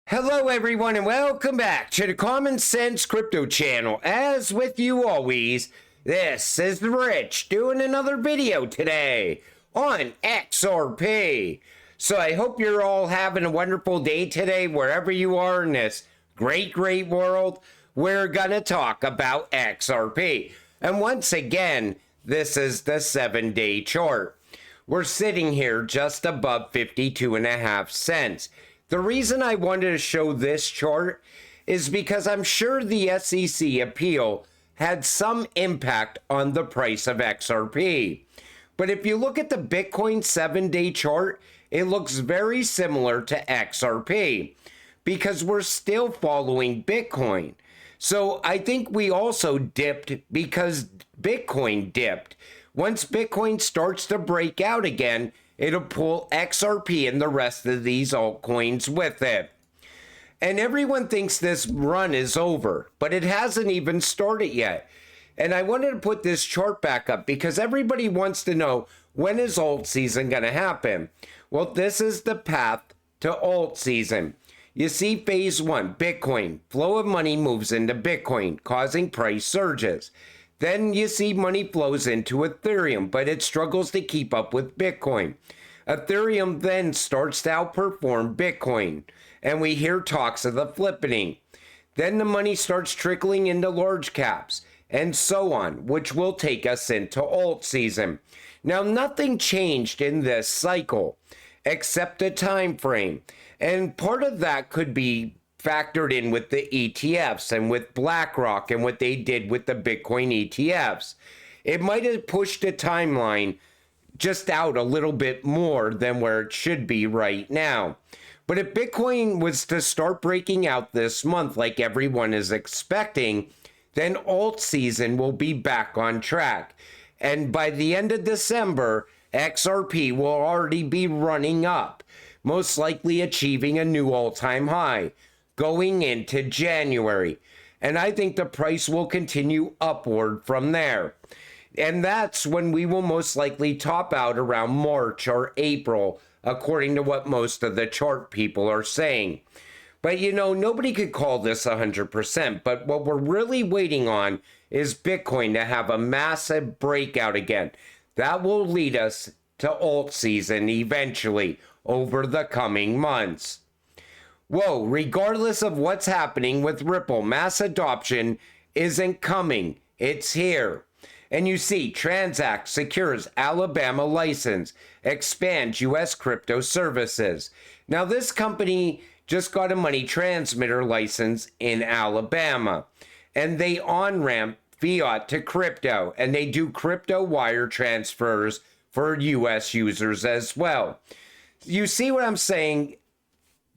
Hello everyone and welcome back to the Common Sense Crypto channel. As with you always, this is the Rich doing another video today on XRP. So I hope you're all having a wonderful day today wherever you are in this great world. We're gonna talk about XRP. And once again, this is the 7-day chart. We're sitting here just above 52.5 cents. The reason I wanted to show this chart is because I'm sure the SEC appeal had some impact on the price of XRP. But if you look at the Bitcoin 7-day chart, it looks very similar to XRP because we're still following Bitcoin. So I think we also dipped because Bitcoin dipped. Once Bitcoin starts to break out again, it'll pull XRP and the rest of these altcoins with it. And everyone thinks this run is over, but it hasn't even started yet. And I wanted to put this chart back up because everybody wants to know, when is alt season going to happen? Well, this is the path to alt season. You see phase 1, Bitcoin. Flow of money moves into Bitcoin, causing price surges. Then you see money flows into Ethereum, but it struggles to keep up with Bitcoin. Ethereum then starts to outperform Bitcoin, and we hear talks of the flippening. Then the money starts trickling into large caps, and so on, which will take us into alt season. Now, nothing changed in this cycle, except a time frame, and part of that could be factored in with the ETFs and with BlackRock and what they did with the Bitcoin ETFs. It might have pushed the timeline just out a little bit more than where it should be right now. But if Bitcoin was to start breaking out this month like everyone is expecting, then alt season will be back on track. And by the end of December, XRP will already be running up, most likely achieving a new all-time high going into January. And I think the price will continue upward from there. And that's when we will most likely top out around March or April, according to what most of the chart people are saying. But you know, nobody could call this 100%, but what we're really waiting on is Bitcoin to have a massive breakout again. That will lead us to alt season eventually over the coming months. Whoa, regardless of what's happening with Ripple, mass adoption isn't coming. It's here. And you see, Transact secures Alabama license, expands U.S. crypto services. Now, this company just got a money transmitter license in Alabama, and they on-ramp fiat to crypto, and they do crypto wire transfers for U.S. users as well. You see what I'm saying?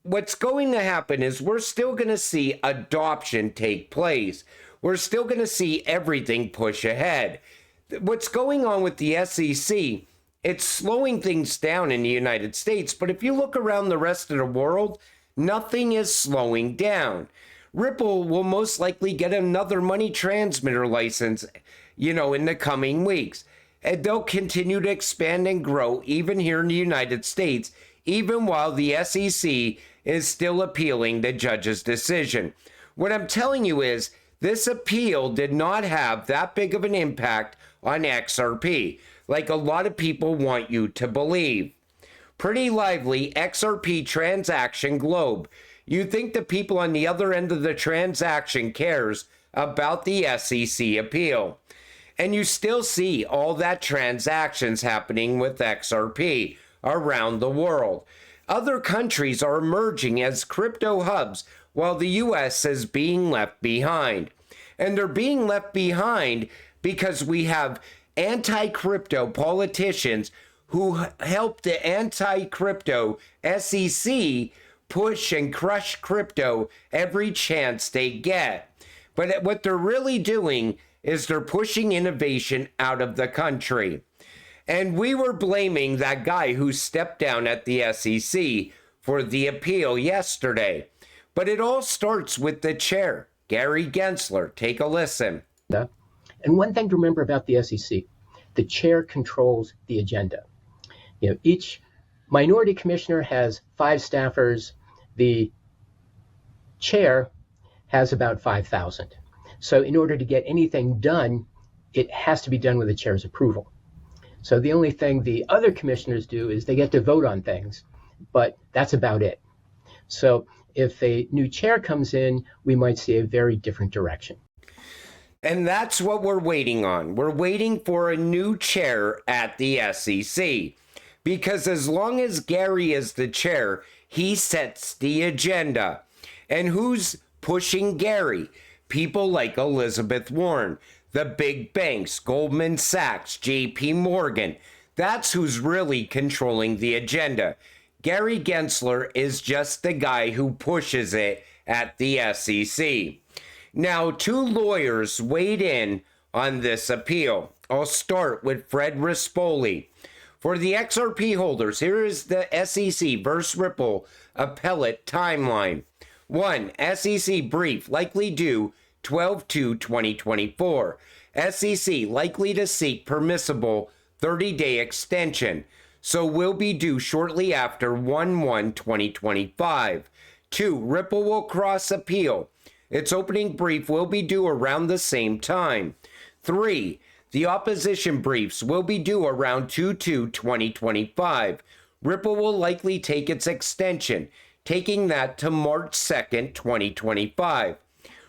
What's going to happen is we're still going to see adoption take place. We're still going to see everything push ahead. What's going on with the SEC, it's slowing things down in the United States, but if you look around the rest of the world, nothing is slowing down. Ripple will most likely get another money transmitter license, in the coming weeks. And they'll continue to expand and grow even here in the United States, even while the SEC is still appealing the judge's decision. What I'm telling you is this appeal did not have that big of an impact on XRP, like a lot of people want you to believe. Pretty lively XRP transaction globe. You think the people on the other end of the transaction cares about the SEC appeal. And you still see all that transactions happening with XRP around the world. Other countries are emerging as crypto hubs while the US is being left behind. And they're being left behind because we have anti-crypto politicians who help the anti-crypto SEC push and crush crypto every chance they get. But what they're really doing is they're pushing innovation out of the country. And we were blaming that guy who stepped down at the SEC for the appeal yesterday. But it all starts with the chair, Gary Gensler. Take a listen. And one thing to remember about the SEC, the chair controls the agenda. Each minority commissioner has 5 staffers. The chair has about 5,000. So in order to get anything done, it has to be done with the chair's approval. So the only thing the other commissioners do is they get to vote on things, but that's about it. So if a new chair comes in, we might see a very different direction. And that's what we're waiting on. We're waiting for a new chair at the SEC. Because as long as Gary is the chair, he sets the agenda. And who's pushing Gary? People like Elizabeth Warren, the big banks, Goldman Sachs, JP Morgan. That's who's really controlling the agenda. Gary Gensler is just the guy who pushes it at the SEC. Now, two lawyers weighed in on this appeal. I'll start with Fred Rispoli. For the XRP holders, here is the SEC versus Ripple appellate timeline. 1. SEC brief likely due 12/2/2024. SEC likely to seek permissible 30-day extension, so will be due shortly after 1/1/2025. 2. Ripple will cross appeal. Its opening brief will be due around the same time. 3. The opposition briefs will be due around 2/2/2025. Ripple will likely take its extension, taking that to March 2nd, 2025.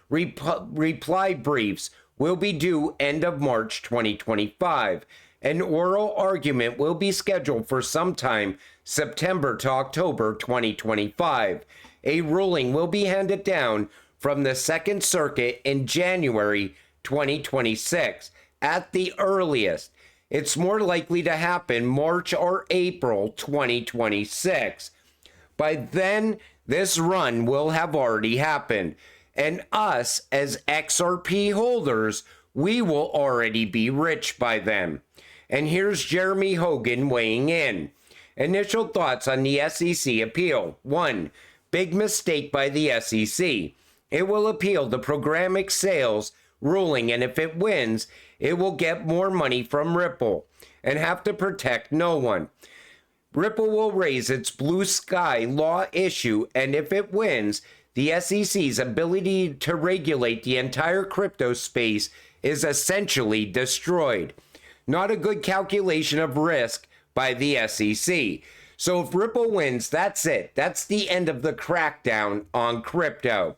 Reply briefs will be due end of March 2025. An oral argument will be scheduled for sometime September to October 2025. A ruling will be handed down from the Second Circuit in January 2026 at the earliest. It's more likely to happen March or April 2026. By then, this run will have already happened, and us as XRP holders, we will already be rich by then. And here's Jeremy Hogan weighing in. Initial thoughts on the SEC appeal. 1. Big mistake by the SEC. It will appeal the programmatic sales ruling, and if it wins, it will get more money from Ripple and have to protect no one. Ripple will raise its blue sky law issue, and if it wins, the SEC's ability to regulate the entire crypto space is essentially destroyed. Not a good calculation of risk by the SEC. So if Ripple wins, that's it. That's the end of the crackdown on crypto.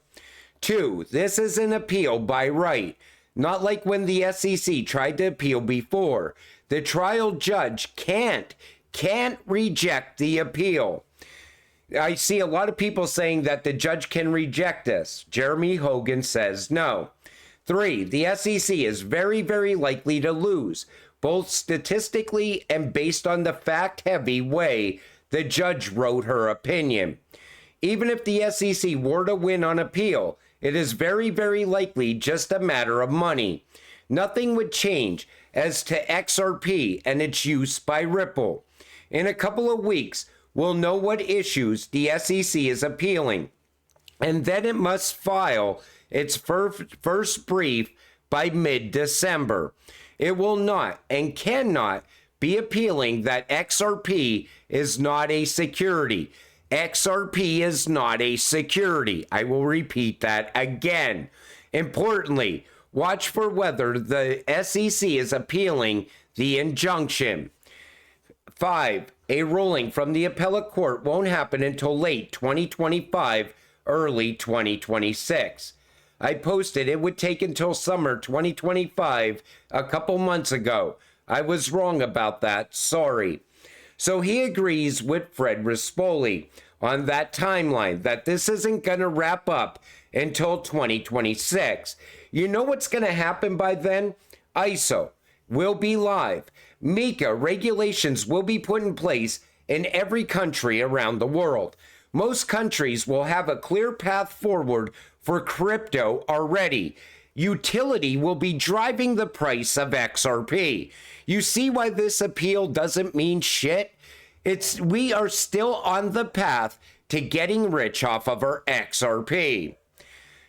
2. This is an appeal by right. Not like when the SEC tried to appeal before. The trial judge can't reject the appeal. I see a lot of people saying that the judge can reject this. Jeremy Hogan says no. 3. The SEC is very, very likely to lose, both statistically and based on the fact-heavy way the judge wrote her opinion. Even if the SEC were to win on appeal, it is very, very likely just a matter of money. Nothing would change as to XRP and its use by Ripple. In a couple of weeks, we'll know what issues the SEC is appealing, and then it must file its first brief by mid-December. It will not and cannot be appealing that XRP is not a security. XRP is not a security. I will repeat that again. Importantly, watch for whether the SEC is appealing the injunction. 5. A ruling from the appellate court won't happen until late 2025, early 2026. I posted it would take until summer 2025 a couple months ago. I was wrong about that. Sorry. So he agrees with Fred Rispoli on that timeline that this isn't going to wrap up until 2026. You know what's going to happen by then? ISO will be live. MiCA regulations will be put in place in every country around the world. Most countries will have a clear path forward for crypto already. Utility will be driving the price of XRP. You see why this appeal doesn't mean shit? We are still on the path to getting rich off of our XRP.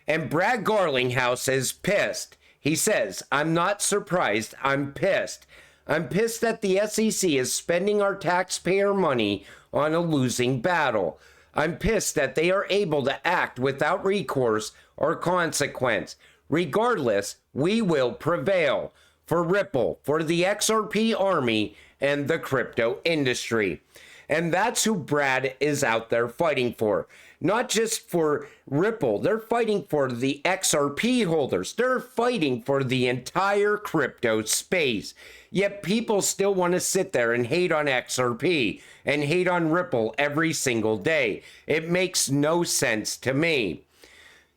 And Brad Garlinghouse is pissed. He says, I'm not surprised, I'm pissed. I'm pissed that the SEC is spending our taxpayer money on a losing battle. I'm pissed that they are able to act without recourse or consequence. Regardless, we will prevail for Ripple, for the XRP army, and the crypto industry. And that's who Brad is out there fighting for. Not just for Ripple, they're fighting for the XRP holders. They're fighting for the entire crypto space. Yet people still want to sit there and hate on XRP and hate on Ripple every single day. It makes no sense to me.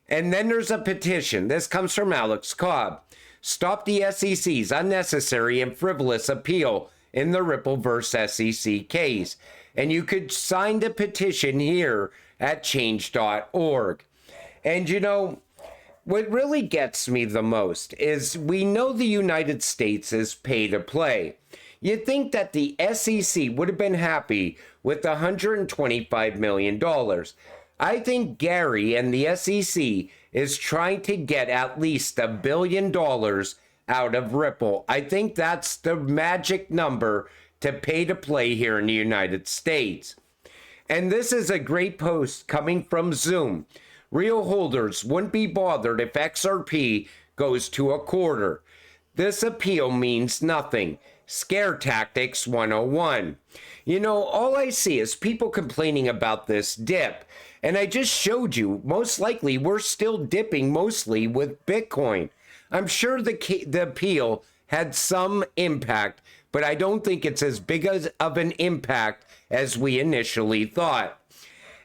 And then there's a petition. This comes from Alex Cobb. Stop the SEC's unnecessary and frivolous appeal in the Rippleverse SEC case. And you could sign the petition here at change.org. And you know, what really gets me the most is we know the United States is pay to play. You'd think that the SEC would have been happy with $125 million. I think Gary and the SEC is trying to get at least $1 billion out of Ripple. I think that's the magic number to pay to play here in the United States. And this is a great post coming from Zoom. Real holders wouldn't be bothered if XRP goes to a quarter. This appeal means nothing. Scare Tactics 101. You know, all I see is people complaining about this dip. And I just showed you, most likely we're still dipping mostly with Bitcoin. I'm sure the appeal had some impact, but I don't think it's as big of an impact as we initially thought.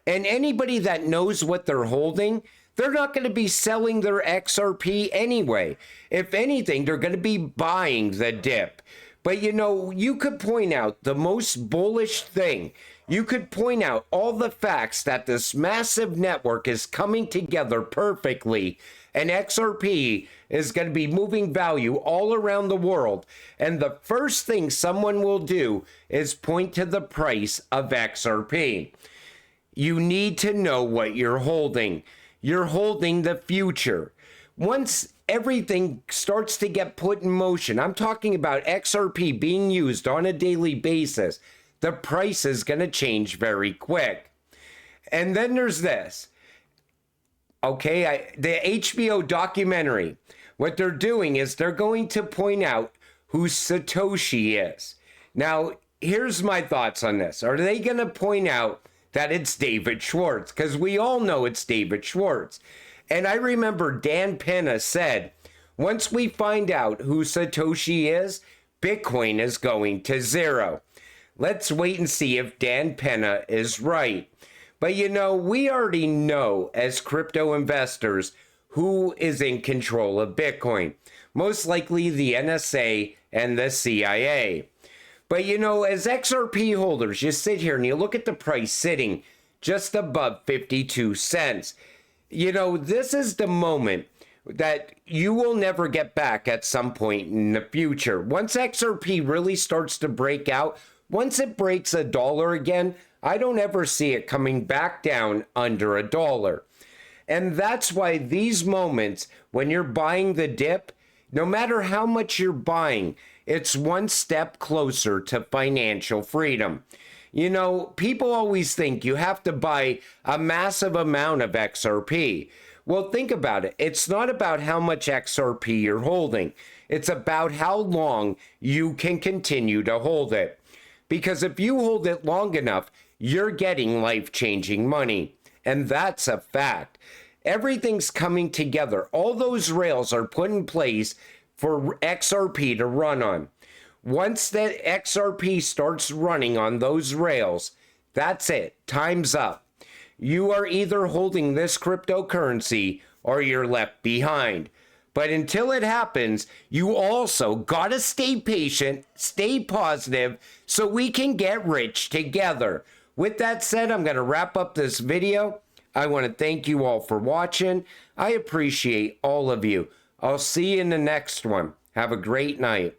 And anybody that knows what they're holding, they're not going to be selling their XRP anyway. If anything, they're going to be buying the dip. But you know, you could point out the most bullish thing. You could point out all the facts that this massive network is coming together perfectly, and XRP is going to be moving value all around the world. And the first thing someone will do is point to the price of XRP. You need to know what you're holding. You're holding the future. Once everything starts to get put in motion, I'm talking about XRP being used on a daily basis, the price is going to change very quick. And then there's this. Okay, the HBO documentary, what they're doing is they're going to point out who Satoshi is. Now, here's my thoughts on this. Are they going to point out that it's David Schwartz? Because we all know it's David Schwartz. And I remember Dan Penna said, once we find out who Satoshi is, Bitcoin is going to zero. Let's wait and see if Dan Penna is right. But you know, we already know as crypto investors who is in control of Bitcoin. Most likely the NSA and the CIA. But you know, as XRP holders, you sit here and you look at the price sitting just above 52 cents. You know, this is the moment that you will never get back at some point in the future. Once XRP really starts to break out, once it breaks $1 again, I don't ever see it coming back down under $1. And that's why these moments when you're buying the dip, no matter how much you're buying, it's one step closer to financial freedom. You know, people always think you have to buy a massive amount of XRP. Well, think about it. It's not about how much XRP you're holding. It's about how long you can continue to hold it. Because if you hold it long enough, you're getting life-changing money. And that's a fact. Everything's coming together. All those rails are put in place for XRP to run on. Once that XRP starts running on those rails, that's it. Time's up. You are either holding this cryptocurrency or you're left behind. But until it happens, you also gotta stay patient, stay positive, so we can get rich together. With that said, I'm gonna wrap up this video. I want to thank you all for watching. I appreciate all of you. I'll see you in the next one. Have a great night.